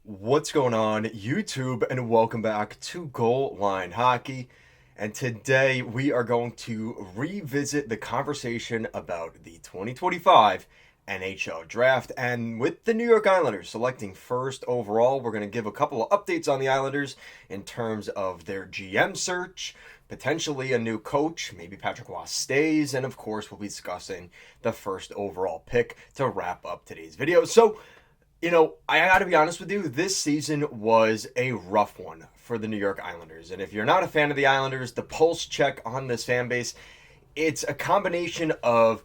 What's going on, YouTube, and welcome back to Goal Line Hockey. And today we are going to revisit the conversation about the 2025 NHL Draft. And with the New York Islanders selecting first overall, we're going to give a couple of updates on the Islanders in terms of their GM search, potentially a new coach, maybe Patrick Roy stays, and of course we'll be discussing the first overall pick to wrap up today's video. I got to be honest with you, this season was a rough one for the New York Islanders. And if you're not a fan of the Islanders, the pulse check on this fan base, it's a combination of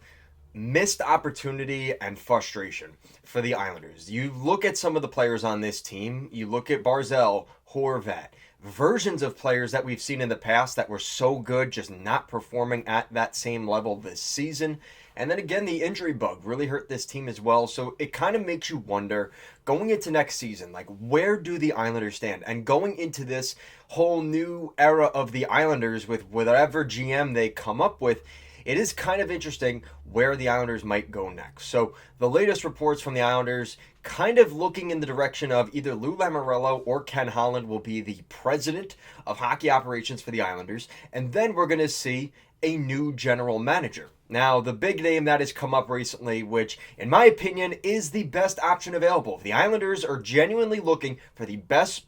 missed opportunity and frustration for the Islanders. You look at some of the players on this team, you look at Barzal, Horvat, versions of players that we've seen in the past that were so good, just not performing at that same level this season. And then again, the injury bug really hurt this team as well. So it kind of makes you wonder going into next season, like where do the Islanders stand? And going into this whole new era of the Islanders with whatever GM they come up with, it is kind of interesting where the Islanders might go next. So the latest reports from the Islanders kind of looking in the direction of either Lou Lamoriello or Ken Holland will be the president of hockey operations for the Islanders. And then we're going to see a new general manager. Now, the big name that has come up recently, which in my opinion is the best option available. If the Islanders are genuinely looking for the best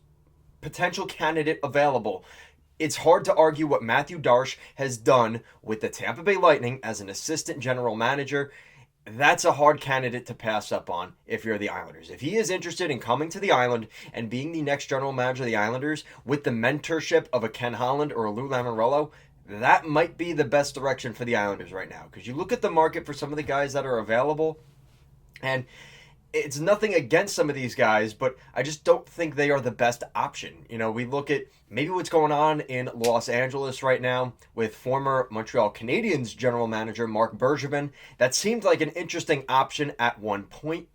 potential candidate available, it's hard to argue what Matthew Darche has done with the Tampa Bay Lightning as an assistant general manager. That's a hard candidate to pass up on if you're the Islanders. If he is interested in coming to the island and being the next general manager of the Islanders with the mentorship of a Ken Holland or a Lou Lamoriello, that might be the best direction for the Islanders right now. Because you look at the market for some of the guys that are available, and it's nothing against some of these guys, but I just don't think they are the best option. We look at maybe what's going on in Los Angeles right now with former Montreal Canadiens general manager Marc Bergevin. That seemed like an interesting option at one point.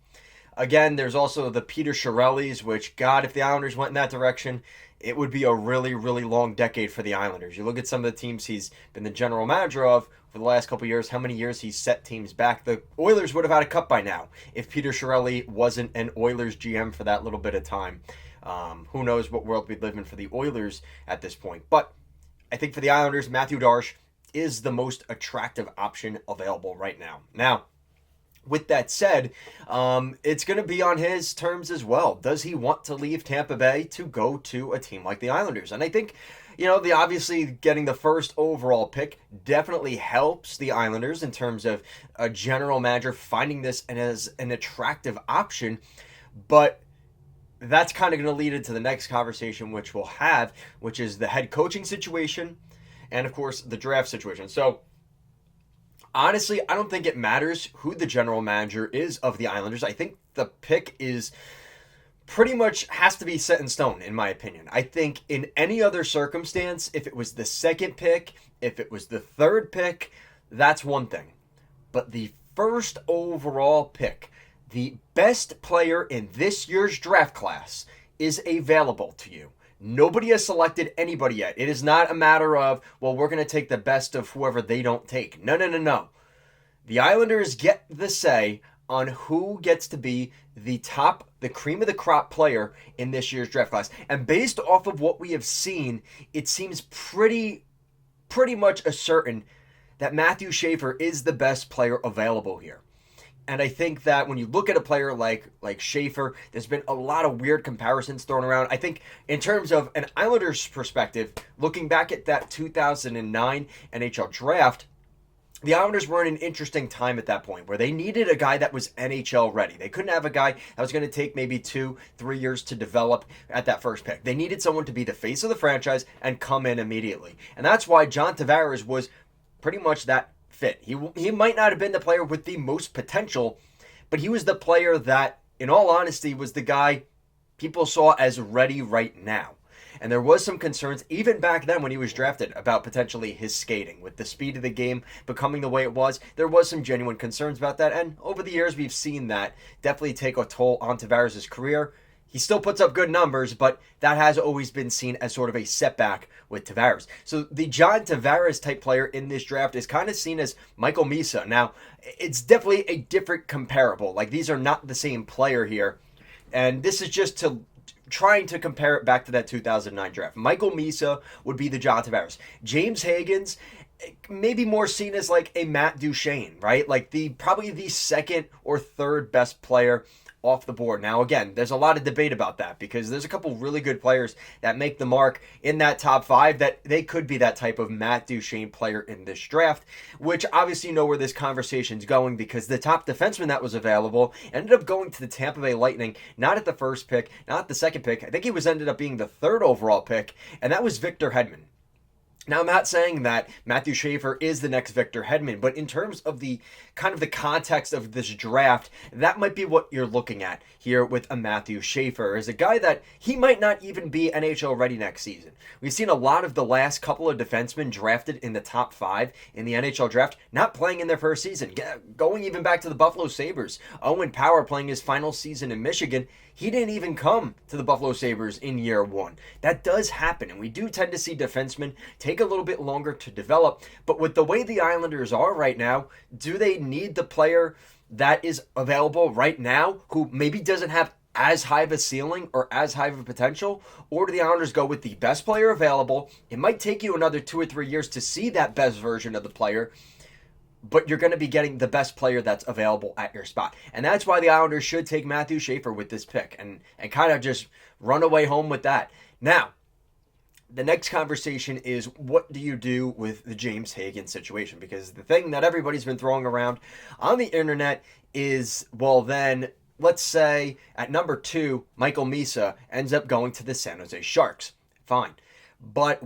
Again, there's also the Peter Chiarellis, which, God, if the Islanders went in that direction, it would be a really, really long decade for the Islanders. You look at some of the teams he's been the general manager of for the last couple of years, how many years he's set teams back. The Oilers would have had a cup by now if Peter Chiarelli wasn't an Oilers GM for that little bit of time. Who knows what world we'd live in for the Oilers at this point. But I think for the Islanders, Matthew Darche is the most attractive option available right now. Now, with that said, it's going to be on his terms as well. Does he want to leave Tampa Bay to go to a team like the Islanders? And I think, the obviously getting the first overall pick definitely helps the Islanders in terms of a general manager finding this as an attractive option. But that's kind of going to lead into the next conversation, which we'll have, which is the head coaching situation and, of course, the draft situation. So, honestly, I don't think it matters who the general manager is of the Islanders. I think the pick is pretty much has to be set in stone, in my opinion. I think in any other circumstance, if it was the second pick, if it was the third pick, that's one thing. But the first overall pick, the best player in this year's draft class, is available to you. Nobody has selected anybody yet. It is not a matter of, well, we're going to take the best of whoever they don't take. No. The Islanders get the say on who gets to be the cream of the crop player in this year's draft class. And based off of what we have seen, it seems pretty much a certain that Matthew Schaefer is the best player available here. And I think that when you look at a player like Schaefer, there's been a lot of weird comparisons thrown around. I think in terms of an Islanders perspective, looking back at that 2009 NHL draft, the Islanders were in an interesting time at that point where they needed a guy that was NHL ready. They couldn't have a guy that was going to take maybe 2-3 years to develop at that first pick. They needed someone to be the face of the franchise and come in immediately. And that's why John Tavares was pretty much that fit. He might not have been the player with the most potential, but he was the player that, in all honesty, was the guy people saw as ready right now. And there was some concerns, even back then when he was drafted, about potentially his skating. With the speed of the game becoming the way it was, there was some genuine concerns about that. And over the years, we've seen that definitely take a toll on Tavares' career. He still puts up good numbers, but that has always been seen as sort of a setback with Tavares. So the John Tavares type player in this draft is kind of seen as Michael Misa. Now, it's definitely a different comparable. Like, these are not the same player here. And this is just to trying to compare it back to that 2009 draft. Michael Misa would be the John Tavares. James Higgins, maybe more seen as like a Matt Duchene, right? Like probably the second or third best player off the board. Now, again, there's a lot of debate about that because there's a couple really good players that make the mark in that top five that they could be that type of Matt Duchene player in this draft, which obviously you know where this conversation's going because the top defenseman that was available ended up going to the Tampa Bay Lightning, not at the first pick, not the second pick. I think he ended up being the third overall pick, and that was Victor Hedman. Now, I'm not saying that Matthew Schaefer is the next Victor Hedman, but in terms of the kind of the context of this draft, that might be what you're looking at here with a Matthew Schaefer, as a guy that he might not even be NHL ready next season. We've seen a lot of the last couple of defensemen drafted in the top five in the NHL draft not playing in their first season. Going even back to the Buffalo Sabres, Owen Power playing his final season in Michigan, he didn't even come to the Buffalo Sabres in year one. That does happen, and we do tend to see defensemen take a little bit longer to develop. But with the way the Islanders are right now, do they need the player that is available right now who maybe doesn't have as high of a ceiling or as high of a potential? Or do the Islanders go with the best player available? It might take you another 2 or 3 years to see that best version of the player, but you're going to be getting the best player that's available at your spot. And that's why the Islanders should take Matthew Schaefer with this pick and kind of just run away home with that. Now, the next conversation is what do you do with the James Higgins situation? Because the thing that everybody's been throwing around on the internet is, well, then let's say at number 2, Michael Misa ends up going to the San Jose Sharks. Fine. But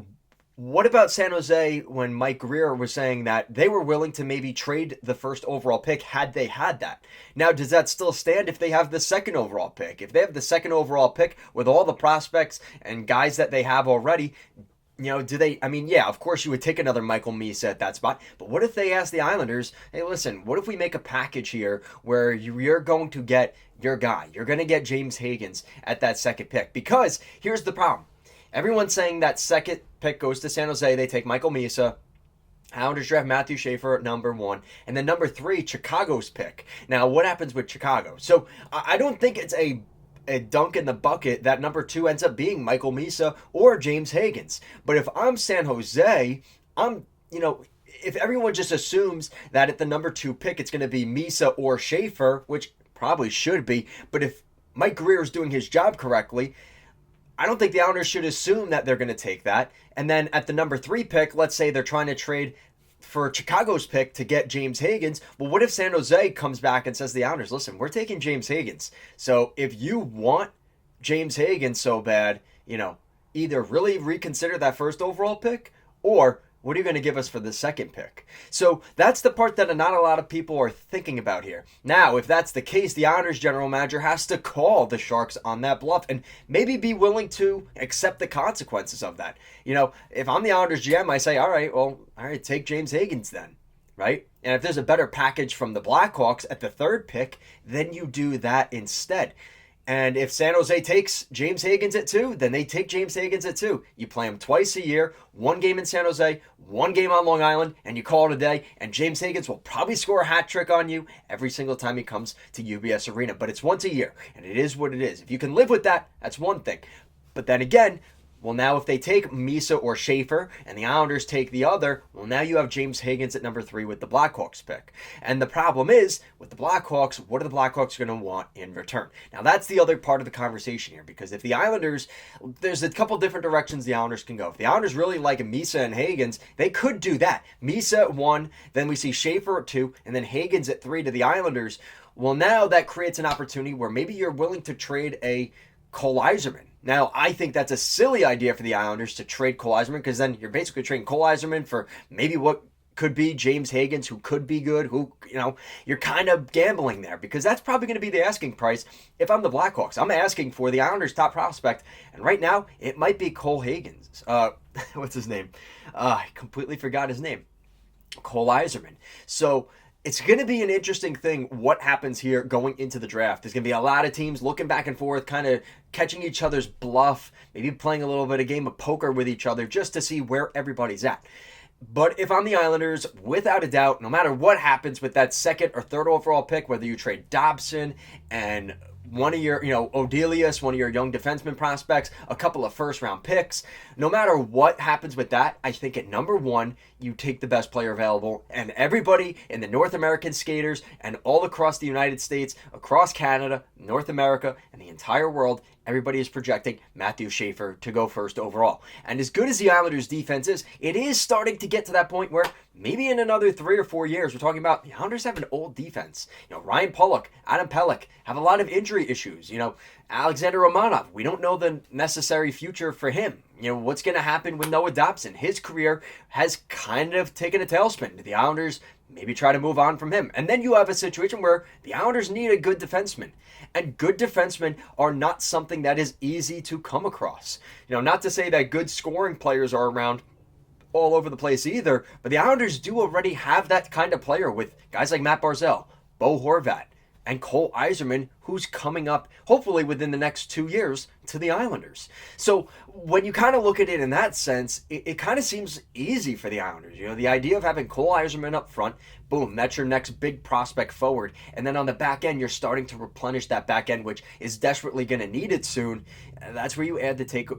what about San Jose when Mike Grier was saying that they were willing to maybe trade the first overall pick had they had that? Now, does that still stand if they have the second overall pick? If they have the second overall pick with all the prospects and guys that they have already, do they, of course you would take another Michael Misa at that spot, but what if they ask the Islanders, hey, listen, what if we make a package here where you're going to get your guy, you're going to get James Higgins at that second pick? Because here's the problem. Everyone's saying that second pick goes to San Jose. They take Michael Misa. Islanders draft Matthew Schaefer at number 1. And then number 3, Chicago's pick. Now, what happens with Chicago? So, I don't think it's a dunk in the bucket that number 2 ends up being Michael Misa or James Higgins. But if I'm San Jose, if everyone just assumes that at the number 2 pick it's going to be Misa or Schaefer, which probably should be, but if Mike Grier is doing his job correctly, I don't think the Islanders should assume that they're going to take that. And then at the number 3 pick, let's say they're trying to trade for Chicago's pick to get James Higgins. Well, what if San Jose comes back and says to the Islanders, listen, we're taking James Higgins. So if you want James Higgins so bad, either really reconsider that first overall pick, or what are you going to give us for the second pick? So that's the part that not a lot of people are thinking about here. Now, if that's the case, the Islanders general manager has to call the Sharks on that bluff and maybe be willing to accept the consequences of that. If I'm the Islanders GM, I say, all right, take James Higgins then, right? And if there's a better package from the Blackhawks at the third pick, then you do that instead. And if San Jose takes James Higgins at 2, then they take James Higgins at 2. You play him twice a year, 1 game in San Jose, 1 game on Long Island, and you call it a day. And James Higgins will probably score a hat trick on you every single time he comes to UBS Arena. But it's once a year, and it is what it is. If you can live with that, that's one thing. But then again, well, now if they take Misa or Schaefer and the Islanders take the other, well, now you have James Higgins at number 3 with the Blackhawks pick. And the problem is, with the Blackhawks, what are the Blackhawks going to want in return? Now, that's the other part of the conversation here, because if the Islanders, there's a couple different directions the Islanders can go. If the Islanders really like Misa and Higgins, they could do that. Misa at 1, then we see Schaefer at 2, and then Higgins at 3 to the Islanders. Well, now that creates an opportunity where maybe you're willing to trade a Cole Eiserman. Now, I think that's a silly idea for the Islanders to trade Cole Eiserman, because then you're basically trading Cole Eiserman for maybe what could be James Higgins, who could be good, you're kind of gambling there, because that's probably going to be the asking price if I'm the Blackhawks. I'm asking for the Islanders' top prospect, and right now, it might be Cole Higgins. What's his name? I completely forgot his name. Cole Eiserman. So it's going to be an interesting thing what happens here going into the draft. There's going to be a lot of teams looking back and forth, kind of catching each other's bluff, maybe playing a little bit of game of poker with each other just to see where everybody's at. But if I'm the Islanders, without a doubt, no matter what happens with that second or third overall pick, whether you trade Dobson and one of your, Odelius, one of your young defenseman prospects, a couple of first round picks. No matter what happens with that, I think at number one, you take the best player available. And everybody in the North American skaters and all across the United States, across Canada, North America, and the entire world, everybody is projecting Matthew Schaefer to go first overall. And as good as the Islanders' defense is, it is starting to get to that point where maybe in another 3 or 4 years, we're talking about the Islanders have an old defense. Ryan Pulock, Adam Pelech have a lot of injury issues. Alexander Romanov, we don't know the necessary future for him. What's going to happen with Noah Dobson? His career has kind of taken a tailspin. The Islanders maybe try to move on from him. And then you have a situation where the Islanders need a good defenseman. And good defensemen are not something that is easy to come across. Not to say that good scoring players are around all over the place either, but the Islanders do already have that kind of player with guys like Matt Barzal, Bo Horvat, and Cole Eiserman, who's coming up, hopefully within the next 2 years, to the Islanders. So when you kind of look at it in that sense, it kind of seems easy for the Islanders. The idea of having Cole Eiserman up front, boom, that's your next big prospect forward. And then on the back end, you're starting to replenish that back end, which is desperately going to need it soon. That's where you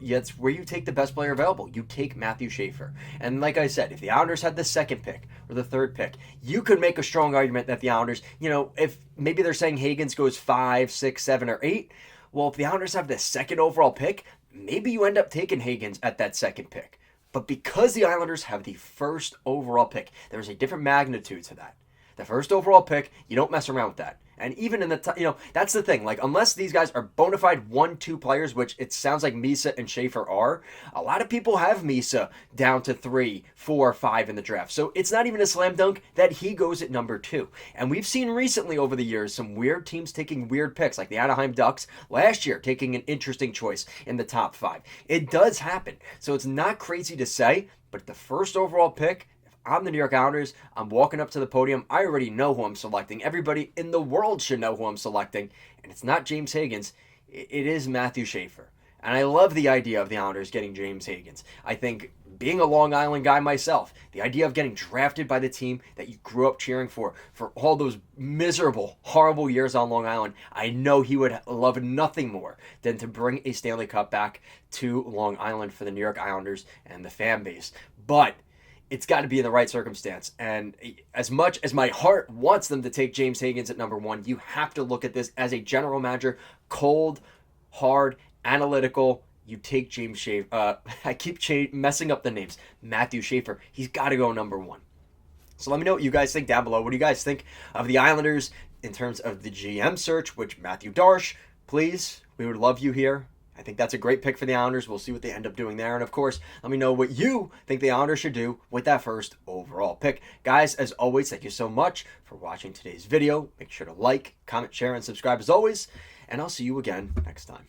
that's where you take the best player available. You take Matthew Schaefer. And like I said, if the Islanders had the second pick or the third pick, you could make a strong argument that the Islanders, if maybe they're saying Higgins goes 5, 6, 7, or 8, well, if the Islanders have the second overall pick, maybe you end up taking Higgins at that second pick. But because the Islanders have the first overall pick, there's a different magnitude to that. The first overall pick, you don't mess around with that. And even in the, that's the thing. Like, unless these guys are bona fide 1-2 players, which it sounds like Misa and Schaefer are, a lot of people have Misa down to 3, 4, 5 in the draft. So it's not even a slam dunk that he goes at number 2. And we've seen recently over the years some weird teams taking weird picks, like the Anaheim Ducks last year taking an interesting choice in the top 5. It does happen. So it's not crazy to say, but the first overall pick, I'm the New York Islanders. I'm walking up to the podium. I already know who I'm selecting. Everybody in the world should know who I'm selecting. And it's not James Higgins. It is Matthew Schaefer. And I love the idea of the Islanders getting James Higgins. I think, being a Long Island guy myself, the idea of getting drafted by the team that you grew up cheering for all those miserable, horrible years on Long Island, I know he would love nothing more than to bring a Stanley Cup back to Long Island for the New York Islanders and the fan base. But it's got to be in the right circumstance. And as much as my heart wants them to take James Higgins at number 1, you have to look at this as a general manager, cold, hard, analytical. You take James Schaefer. I keep messing up the names. Matthew Schaefer. He's got to go number 1. So let me know what you guys think down below. What do you guys think of the Islanders in terms of the GM search, which Matthew Darche, please, we would love you here. I think that's a great pick for the Islanders. We'll see what they end up doing there. And of course, let me know what you think the Islanders should do with that first overall pick. Guys, as always, thank you so much for watching today's video. Make sure to like, comment, share, and subscribe as always. And I'll see you again next time.